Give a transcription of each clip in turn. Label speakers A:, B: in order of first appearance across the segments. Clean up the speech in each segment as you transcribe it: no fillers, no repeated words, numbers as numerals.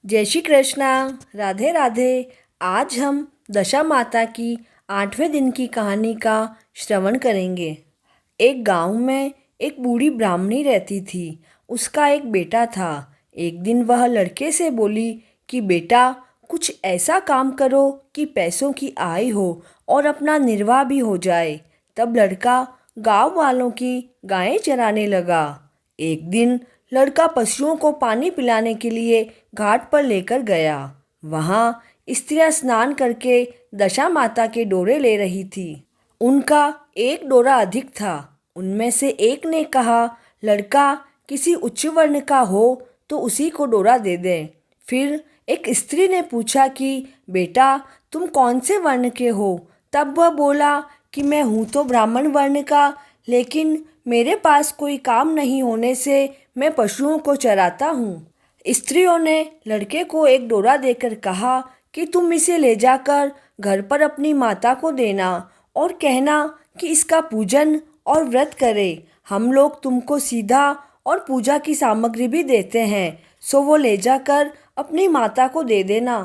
A: जय श्री कृष्णा। राधे राधे। आज हम दशा माता की 8वें दिन की कहानी का श्रवण करेंगे। एक गांव में एक बूढ़ी ब्राह्मणी रहती थी। उसका एक बेटा था। एक दिन वह लड़के से बोली कि बेटा, कुछ ऐसा काम करो कि पैसों की आय हो और अपना निर्वाह भी हो जाए। तब लड़का गांव वालों की गायें चराने लगा। एक दिन लड़का पशुओं को पानी पिलाने के लिए घाट पर लेकर गया। वहाँ स्त्रियां स्नान करके दशा माता के डोरे ले रही थी। उनका एक डोरा अधिक था। उनमें से एक ने कहा, लड़का किसी उच्च वर्ण का हो तो उसी को डोरा दे दें। फिर एक स्त्री ने पूछा कि बेटा, तुम कौन से वर्ण के हो? तब वह बोला कि मैं हूँ तो ब्राह्मण वर्ण का, लेकिन मेरे पास कोई काम नहीं होने से मैं पशुओं को चराता हूँ। स्त्रियों ने लड़के को एक डोरा देकर कहा कि तुम इसे ले जाकर घर पर अपनी माता को देना और कहना कि इसका पूजन और व्रत करे। हम लोग तुमको सीधा और पूजा की सामग्री भी देते हैं, सो वो ले जाकर अपनी माता को दे देना।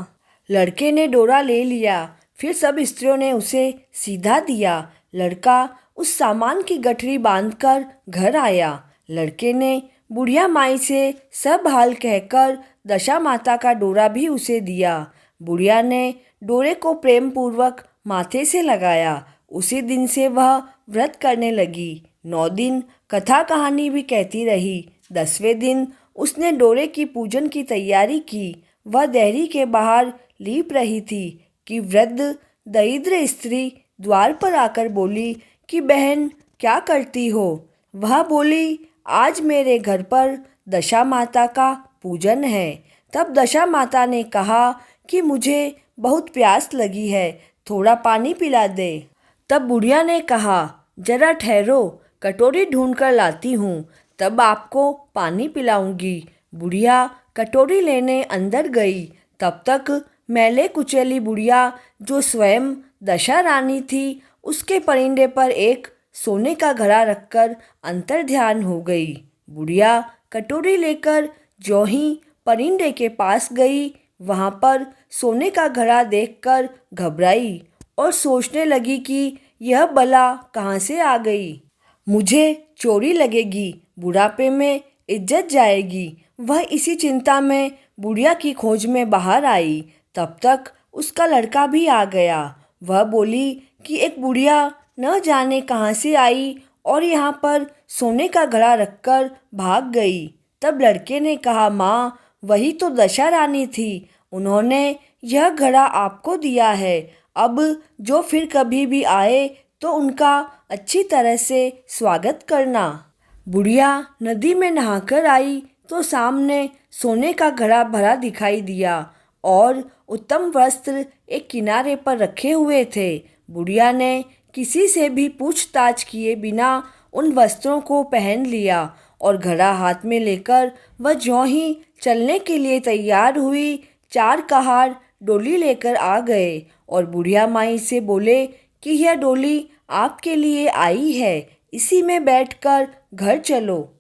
A: लड़के ने डोरा ले लिया। फिर सब स्त्रियों ने उसे सीधा दिया। लड़का उस सामान की गठरी बांधकर घर आया। लड़के ने बुढ़िया माई से सब हाल कहकर दशा माता का डोरा भी उसे दिया। बुढ़िया ने डोरे को प्रेम पूर्वक माथे से लगाया। उसी दिन से वह व्रत करने लगी। 9 दिन कथा कहानी भी कहती रही। 10वें दिन उसने डोरे की पूजन की तैयारी की। वह देहरी के बाहर लीप रही थी कि वृद्ध दरिद्र स्त्री द्वार पर आकर बोली कि बहन, क्या करती हो? वह बोली, आज मेरे घर पर दशा माता का पूजन है। तब दशा माता ने कहा कि मुझे बहुत प्यास लगी है, थोड़ा पानी पिला दे। तब बुढ़िया ने कहा, जरा ठहरो, कटोरी ढूंढ कर लाती हूँ, तब आपको पानी पिलाऊंगी। बुढ़िया कटोरी लेने अंदर गई। तब तक मैले कुचैली बुढ़िया, जो स्वयं दशा रानी थी, उसके परिंदे पर एक सोने का घड़ा रखकर अंतर ध्यान हो गई। बुढ़िया कटोरी लेकर ज्यों ही परिंदे के पास गई, वहाँ पर सोने का घड़ा देखकर घबराई और सोचने लगी कि यह बला कहाँ से आ गई। मुझे चोरी लगेगी, बुढ़ापे में इज्जत जाएगी। वह इसी चिंता में बुढ़िया की खोज में बाहर आई। तब तक उसका लड़का भी आ गया। वह बोली कि एक बुढ़िया न जाने कहाँ से आई और यहाँ पर सोने का घड़ा रखकर भाग गई। तब लड़के ने कहा, माँ, वही तो दशा रानी थी, उन्होंने यह घड़ा आपको दिया है। अब जो फिर कभी भी आए तो उनका अच्छी तरह से स्वागत करना। बुढ़िया नदी में नहाकर आई तो सामने सोने का घड़ा भरा दिखाई दिया और उत्तम वस्त्र एक किनारे पर रखे हुए थे। बुढ़िया ने किसी से भी पूछताछ किए बिना उन वस्त्रों को पहन लिया और घड़ा हाथ में लेकर वह ज्यों ही चलने के लिए तैयार हुई, 4 कहार डोली लेकर आ गए और बुढ़िया माई से बोले कि यह डोली आपके लिए आई है, इसी में बैठकर घर चलो।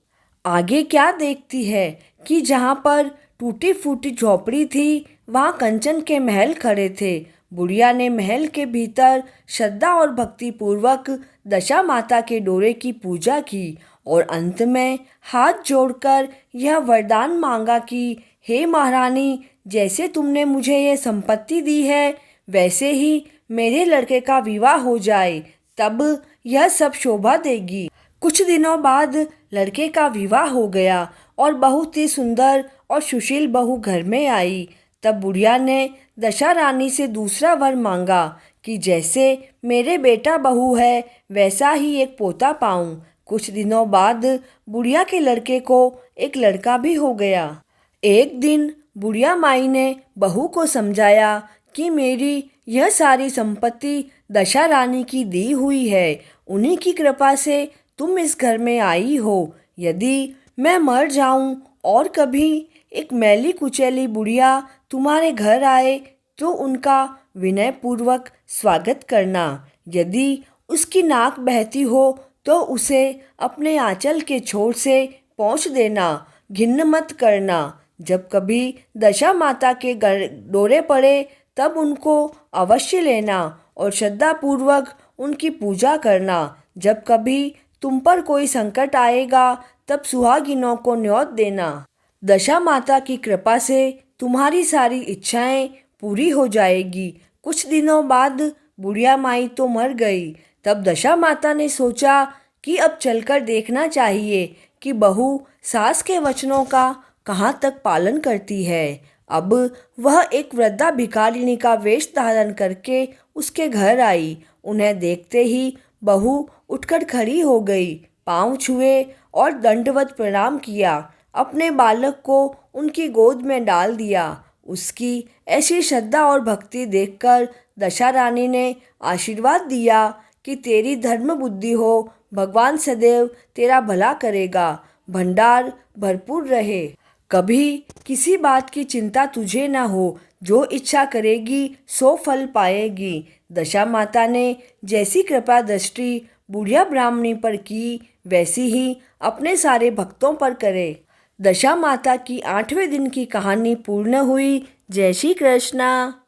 A: आगे क्या देखती है कि जहाँ पर टूटी फूटी झोपड़ी थी, वहाँ कंचन के महल खड़े थे। बुढ़िया ने महल के भीतर श्रद्धा और भक्ति पूर्वक दशा माता के डोरे की पूजा की और अंत में हाथ जोड़कर यह वरदान मांगा कि हे महारानी, जैसे तुमने मुझे ये संपत्ति दी है, वैसे ही मेरे लड़के का विवाह हो जाए, तब यह सब शोभा देगी। कुछ दिनों बाद लड़के का विवाह हो गया और बहुत ही सुंदर और सुशील बहू घर में आई। तब बुढ़िया ने दशा रानी से दूसरा वर मांगा कि जैसे मेरे बेटा बहू है, वैसा ही एक पोता पाऊं। कुछ दिनों बाद बुढ़िया के लड़के को एक लड़का भी हो गया। एक दिन बुढ़िया माई ने बहू को समझाया कि मेरी यह सारी संपत्ति दशा रानी की दी हुई है, उन्हीं की कृपा से तुम इस घर में आई हो। यदि मैं मर जाऊं और कभी एक मैली कुचैली बुढ़िया तुम्हारे घर आए तो उनका विनय पूर्वक स्वागत करना। यदि उसकी नाक बहती हो तो उसे अपने आंचल के छोर से पोंछ देना, घिन्न मत करना। जब कभी दशा माता के दौरे पड़े तब उनको अवश्य लेना और श्रद्धापूर्वक उनकी पूजा करना। जब कभी तुम पर कोई संकट आएगा तब सुहागिनों को न्योत देना। दशा माता की कृपा से तुम्हारी सारी इच्छाएं पूरी हो जाएगी। कुछ दिनों बाद बुढ़िया माई तो मर गई। तब दशा माता ने सोचा कि अब चलकर देखना चाहिए कि बहू सास के वचनों का कहाँ तक पालन करती है। अब वह एक वृद्धा भिखारिनी का वेश धारण करके उसके घर आई। उन्हें देखते ही बहू उठकर खड़ी हो गई, पाँव छुए और दंडवत प्रणाम किया। अपने बालक को उनकी गोद में डाल दिया। उसकी ऐसी श्रद्धा और भक्ति देखकर दशा रानी ने आशीर्वाद दिया कि तेरी धर्म बुद्धि हो, भगवान सदैव तेरा भला करेगा, भंडार भरपूर रहे, कभी किसी बात की चिंता तुझे ना हो, जो इच्छा करेगी सो फल पाएगी। दशा माता ने जैसी कृपा दृष्टि बुढ़िया ब्राह्मणी पर की वैसी ही अपने सारे भक्तों पर करे। दशा माता की 8वें दिन की कहानी पूर्ण हुई। जय श्री कृष्णा।